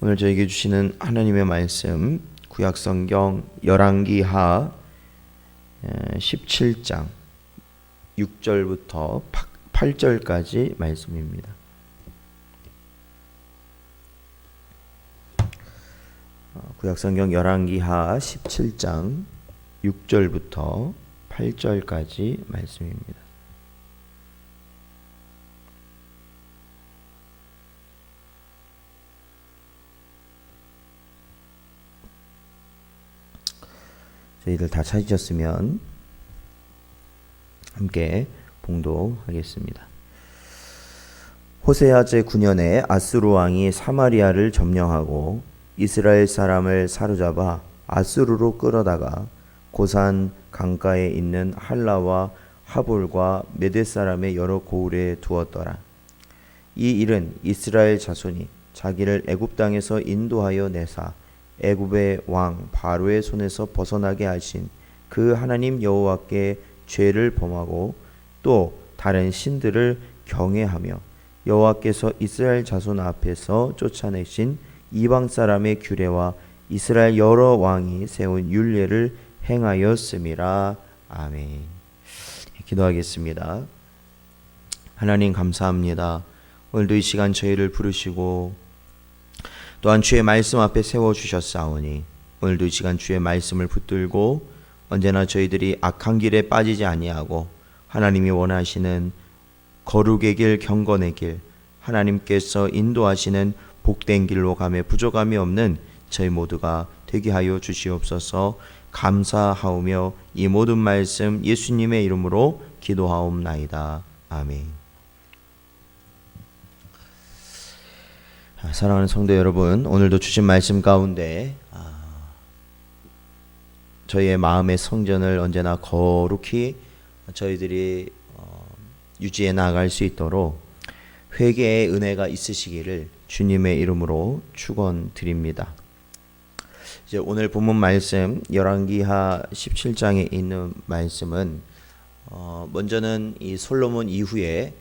오늘 저에게 주시는 하나님의 말씀 구약성경 열왕기하 17장 6절부터 8절까지 말씀입니다. 구약성경 열왕기하 17장 6절부터 8절까지 말씀입니다. 저희들 다 찾으셨으면 함께 봉독하겠습니다. 호세아 제9년에 아수르 왕이 사마리아를 점령하고 이스라엘 사람을 사로잡아 아수르로 끌어다가 고산 강가에 있는 할라와 하볼과 메대 사람의 여러 고을에 두었더라. 이 일은 이스라엘 자손이 자기를 애굽 땅에서 인도하여 내사 애굽의 왕 바로의 손에서 벗어나게 하신 그 하나님 여호와께 죄를 범하고 또 다른 신들을 경외하며 여호와께서 이스라엘 자손 앞에서 쫓아내신 이방 사람의 규례와 이스라엘 여러 왕이 세운 율례를 행하였음이라. 아멘. 기도하겠습니다. 하나님 감사합니다. 오늘도 이 시간 저희를 부르시고 또한 주의 말씀 앞에 세워주셨사오니 오늘도 이 시간 주의 말씀을 붙들고 언제나 저희들이 악한 길에 빠지지 아니하고 하나님이 원하시는 거룩의 길, 경건의 길, 하나님께서 인도하시는 복된 길로 가며 부족함이 없는 저희 모두가 되게 하여 주시옵소서. 감사하오며 이 모든 말씀 예수님의 이름으로 기도하옵나이다. 아멘. 사랑하는 성도 여러분, 오늘도 주신 말씀 가운데 저희의 마음의 성전을 언제나 거룩히 저희들이 유지해 나갈 수 있도록 회개의 은혜가 있으시기를 주님의 이름으로 축원드립니다. 이제 오늘 본문 말씀 열왕기하 17장에 있는 말씀은 먼저는 이 솔로몬 이후에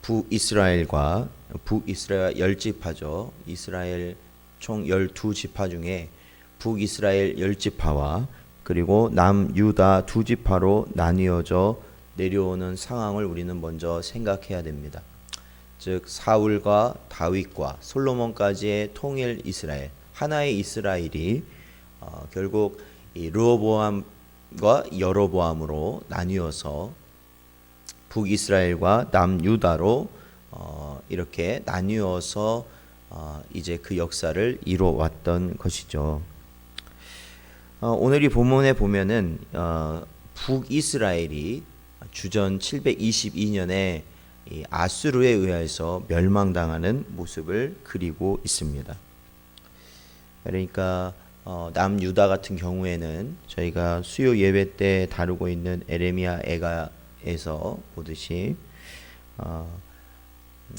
북이스라엘과 북이스라엘 10지파죠. 이스라엘 총 12지파 중에 북이스라엘 10지파와 그리고 남유다 2지파로 나뉘어져 내려오는 상황을 우리는 먼저 생각해야 됩니다. 즉 사울과 다윗과 솔로몬까지의 통일 이스라엘, 하나의 이스라엘이 결국 이 르호보암과 여로보암으로 나뉘어서 북이스라엘과 남유다로 이렇게 나뉘어서 이제 그 역사를 이뤄왔던 것이죠. 오늘 이 본문에 보면은 북이스라엘이 주전 722년에 이 아수르에 의해서 멸망당하는 모습을 그리고 있습니다. 그러니까 남유다 같은 경우에는 저희가 수요 예배 때 다루고 있는 에레미야 애가에서 보듯이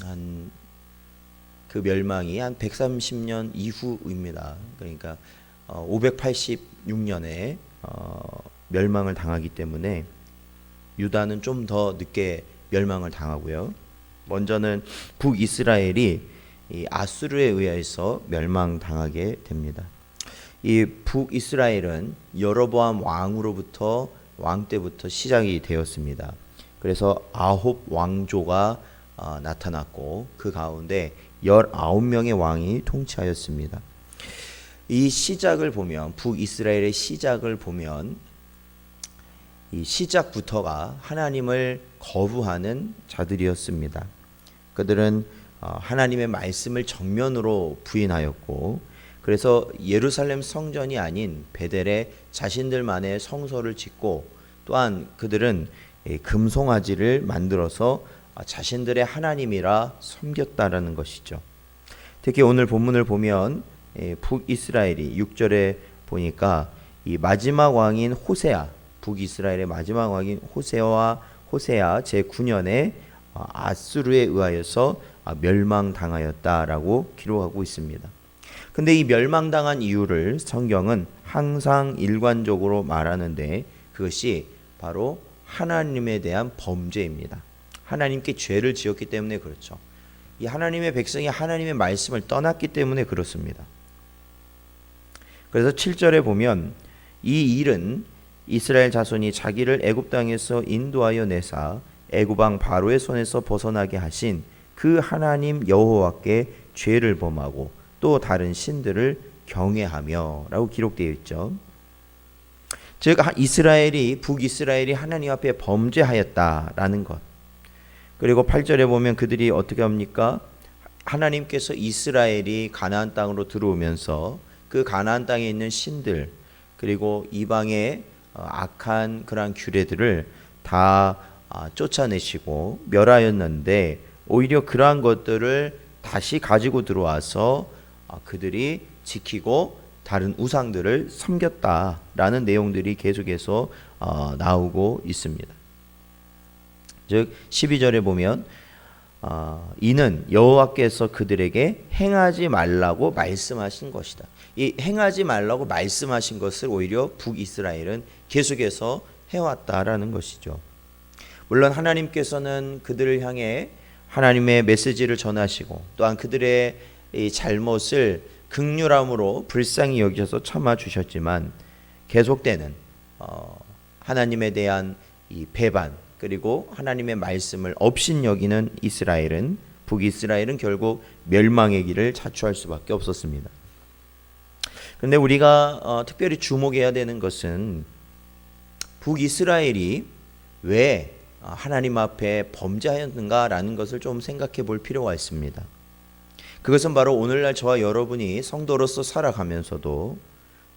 한 그 멸망이 한 130년 이후입니다. 그러니까 586년에 멸망을 당하기 때문에 유다는 좀 더 늦게 멸망을 당하고요. 먼저는 북이스라엘이 이 아수르에 의해서 멸망당하게 됩니다. 이 북이스라엘은 여로보암 왕으로부터 왕 때부터 시작이 되었습니다. 그래서 9왕조가 나타났고 그 가운데 19명의 왕이 통치하였습니다. 이 시작을 보면 북이스라엘의 시작을 보면 이 시작부터가 하나님을 거부하는 자들이었습니다. 그들은 하나님의 말씀을 정면으로 부인하였고 그래서 예루살렘 성전이 아닌 베델에 자신들만의 성소를 짓고 또한 그들은 금송아지를 만들어서 자신들의 하나님이라 섬겼다라는 것이죠. 특히 오늘 본문을 보면 북이스라엘이 6절에 보니까 이 마지막 왕인 호세아, 북이스라엘의 마지막 왕인 호세아 제9년에 아수르에 의하여서 멸망당하였다라고 기록하고 있습니다. 근데 이 멸망당한 이유를 성경은 항상 일관적으로 말하는데 그것이 바로 하나님에 대한 범죄입니다. 하나님께 죄를 지었기 때문에 그렇죠. 이 하나님의 백성이 하나님의 말씀을 떠났기 때문에 그렇습니다. 그래서 7절에 보면 이 일은 이스라엘 자손이 자기를 애굽 땅에서 인도하여 내사 애굽 왕 바로의 손에서 벗어나게 하신 그 하나님 여호와께 죄를 범하고 또 다른 신들을 경외하며 라고 기록되어 있죠. 즉 북이스라엘이 하나님 앞에 범죄하였다라는 것. 그리고 8절에 보면 그들이 어떻게 합니까? 하나님께서 이스라엘이 가나안 땅으로 들어오면서 그 가나안 땅에 있는 신들 그리고 이방의 악한 그러한 규례들을 다 쫓아내시고 멸하였는데 오히려 그러한 것들을 다시 가지고 들어와서 그들이 지키고 다른 우상들을 섬겼다라는 내용들이 계속해서 나오고 있습니다. 즉 12절에 보면 이는 여호와께서 그들에게 행하지 말라고 말씀하신 것이다. 이 행하지 말라고 말씀하신 것을 오히려 북이스라엘은 계속해서 해왔다라는 것이죠. 물론 하나님께서는 그들을 향해 하나님의 메시지를 전하시고 또한 그들의 이 잘못을 긍휼함으로 불쌍히 여기셔서 참아 주셨지만 계속되는 하나님에 대한 이 배반 그리고 하나님의 말씀을 업신여기는 북이스라엘은 결국 멸망의 길을 자초할 수밖에 없었습니다. 그런데 우리가 특별히 주목해야 되는 것은 북이스라엘이 왜 하나님 앞에 범죄하였는가라는 것을 좀 생각해 볼 필요가 있습니다. 그것은 바로 오늘날 저와 여러분이 성도로서 살아가면서도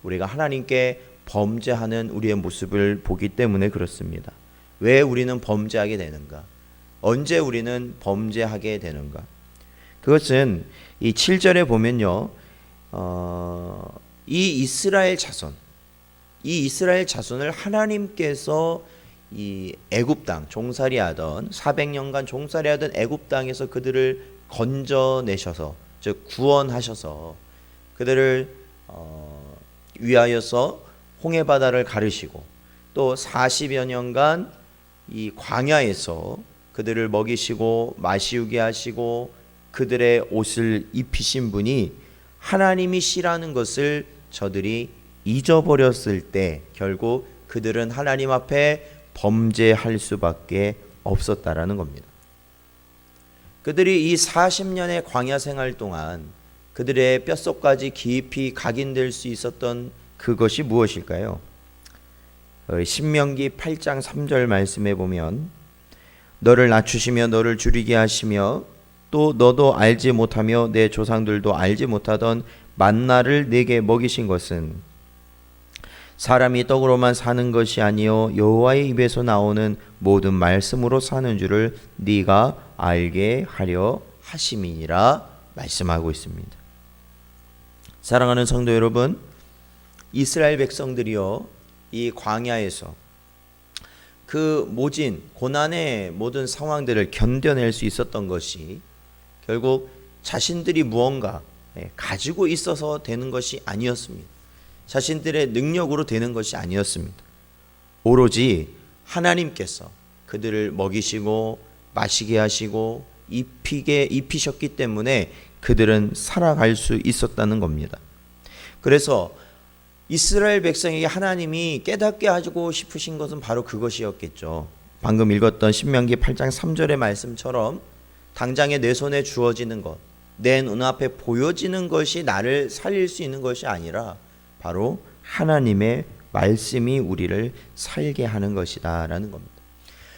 우리가 하나님께 범죄하는 우리의 모습을 보기 때문에 그렇습니다. 왜 우리는 범죄하게 되는가? 언제 우리는 범죄하게 되는가? 그것은 이 7절에 보면요. 이 이스라엘 자손을 하나님께서 이 애굽 땅 종살이하던 400년간 종살이하던 애굽 땅에서 그들을 건져내셔서 즉 구원하셔서 그들을 위하여서 홍해 바다를 가르시고 또 40여 년간 이 광야에서 그들을 먹이시고 마시우게 하시고 그들의 옷을 입히신 분이 하나님이시라는 것을 저들이 잊어버렸을 때 결국 그들은 하나님 앞에 범죄할 수밖에 없었다라는 겁니다. 그들이 이 40년의 광야 생활 동안 그들의 뼛속까지 깊이 각인될 수 있었던 그것이 무엇일까요? 신명기 8장 3절 말씀에 보면 너를 낮추시며 너를 줄이게 하시며 또 너도 알지 못하며 내 조상들도 알지 못하던 만나를 내게 먹이신 것은 사람이 떡으로만 사는 것이 아니요 여호와의 입에서 나오는 모든 말씀으로 사는 줄을 네가 알게 하려 하심이니라 말씀하고 있습니다. 사랑하는 성도 여러분, 이스라엘 백성들이요 이 광야에서 그 모진 고난의 모든 상황들을 견뎌낼 수 있었던 것이 결국 자신들이 무언가 가지고 있어서 되는 것이 아니었습니다. 자신들의 능력으로 되는 것이 아니었습니다. 오로지 하나님께서 그들을 먹이시고 마시게 하시고 입히셨기 때문에 그들은 살아갈 수 있었다는 겁니다. 그래서 이스라엘 백성에게 하나님이 깨닫게 하고 싶으신 것은 바로 그것이었겠죠. 방금 읽었던 신명기 8장 3절의 말씀처럼 당장에 내 손에 주어지는 것, 내 눈앞에 보여지는 것이 나를 살릴 수 있는 것이 아니라 바로 하나님의 말씀이 우리를 살게 하는 것이다 라는 겁니다.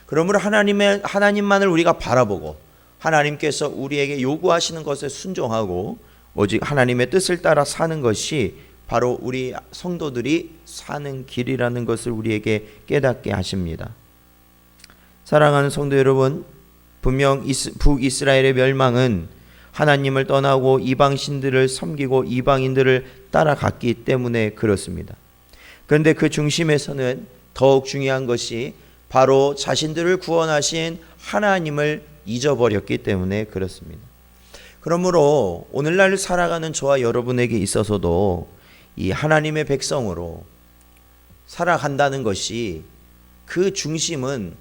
그러므로 하나님만을 우리가 바라보고 하나님께서 우리에게 요구하시는 것에 순종하고 오직 하나님의 뜻을 따라 사는 것이 바로 우리 성도들이 사는 길이라는 것을 우리에게 깨닫게 하십니다. 사랑하는 성도 여러분, 분명 북이스라엘의 멸망은 하나님을 떠나고 이방신들을 섬기고 이방인들을 따라갔기 때문에 그렇습니다. 그런데 그 중심에서는 더욱 중요한 것이 바로 자신들을 구원하신 하나님을 잊어버렸기 때문에 그렇습니다. 그러므로 오늘날 살아가는 저와 여러분에게 있어서도 이 하나님의 백성으로 살아간다는 것이 그 중심은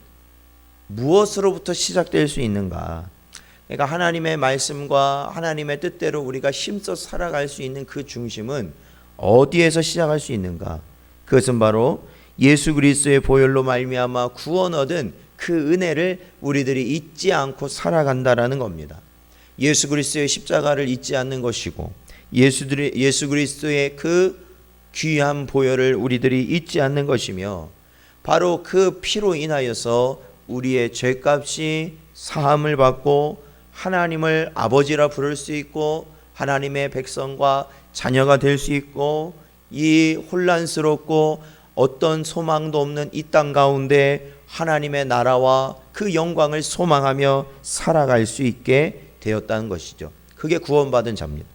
무엇으로부터 시작될 수 있는가? 그러니까 하나님의 말씀과 하나님의 뜻대로 우리가 힘써 살아갈 수 있는 그 중심은 어디에서 시작할 수 있는가? 그것은 바로 예수 그리스도의 보혈로 말미암아 구원 얻은 그 은혜를 우리들이 잊지 않고 살아간다라는 겁니다. 예수 그리스도의 십자가를 잊지 않는 것이고 예수 그리스도의 그 귀한 보혈을 우리들이 잊지 않는 것이며 바로 그 피로 인하여서 우리의 죄값이 사함을 받고 하나님을 아버지라 부를 수 있고 하나님의 백성과 자녀가 될 수 있고 이 혼란스럽고 어떤 소망도 없는 이 땅 가운데 하나님의 나라와 그 영광을 소망하며 살아갈 수 있게 되었다는 것이죠. 그게 구원받은 자입니다.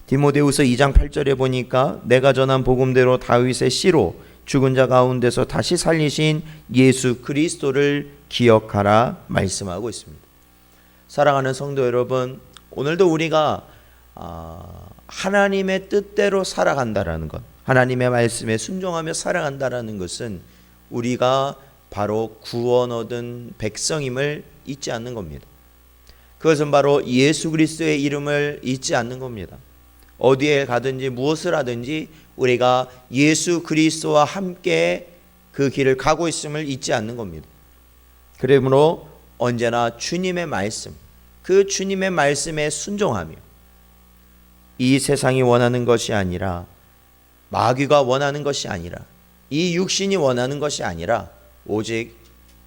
디모데후서 2장 8절에 보니까 내가 전한 복음대로 다윗의 씨로 죽은 자 가운데서 다시 살리신 예수 그리스도를 기억하라 말씀하고 있습니다. 사랑하는 성도 여러분, 오늘도 우리가 하나님의 뜻대로 살아간다라는 것, 하나님의 말씀에 순종하며 살아간다라는 것은 우리가 바로 구원 얻은 백성임을 잊지 않는 겁니다. 그것은 바로 예수 그리스도의 이름을 잊지 않는 겁니다. 어디에 가든지 무엇을 하든지 우리가 예수 그리스도와 함께 그 길을 가고 있음을 잊지 않는 겁니다. 그러므로 언제나 주님의 말씀, 그 주님의 말씀에 순종하며 이 세상이 원하는 것이 아니라 마귀가 원하는 것이 아니라 이 육신이 원하는 것이 아니라 오직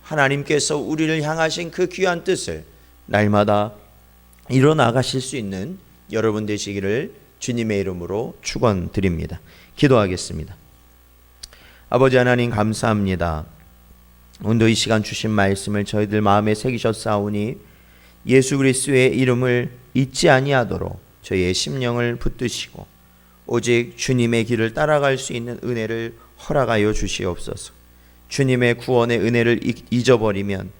하나님께서 우리를 향하신 그 귀한 뜻을 날마다 이뤄나가실 수 있는 여러분 되시기를 주님의 이름으로 축원드립니다. 기도하겠습니다. 아버지 하나님 감사합니다. 오늘도 이 시간 주신 말씀을 저희들 마음에 새기셨사오니 예수 그리스도의 이름을 잊지 아니하도록 저희의 심령을 붙드시고 오직 주님의 길을 따라갈 수 있는 은혜를 허락하여 주시옵소서. 주님의 구원의 은혜를 잊어버리면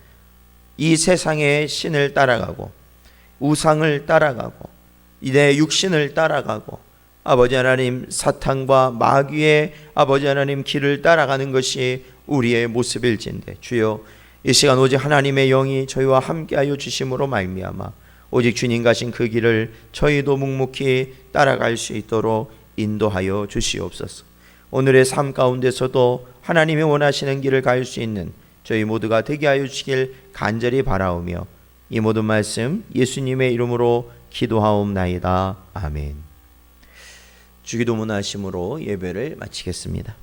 이 세상의 신을 따라가고 우상을 따라가고 내 육신을 따라가고 아버지 하나님 사탄과 마귀의 아버지 하나님 길을 따라가는 것이 우리의 모습일진데 주여 이 시간 오직 하나님의 영이 저희와 함께하여 주심으로 말미암아 오직 주님 가신 그 길을 저희도 묵묵히 따라갈 수 있도록 인도하여 주시옵소서. 오늘의 삶 가운데서도 하나님이 원하시는 길을 갈 수 있는 저희 모두가 되게 하여 주시길 간절히 바라오며 이 모든 말씀 예수님의 이름으로 기도하옵나이다. 아멘. 주기도문 하심으로 예배를 마치겠습니다.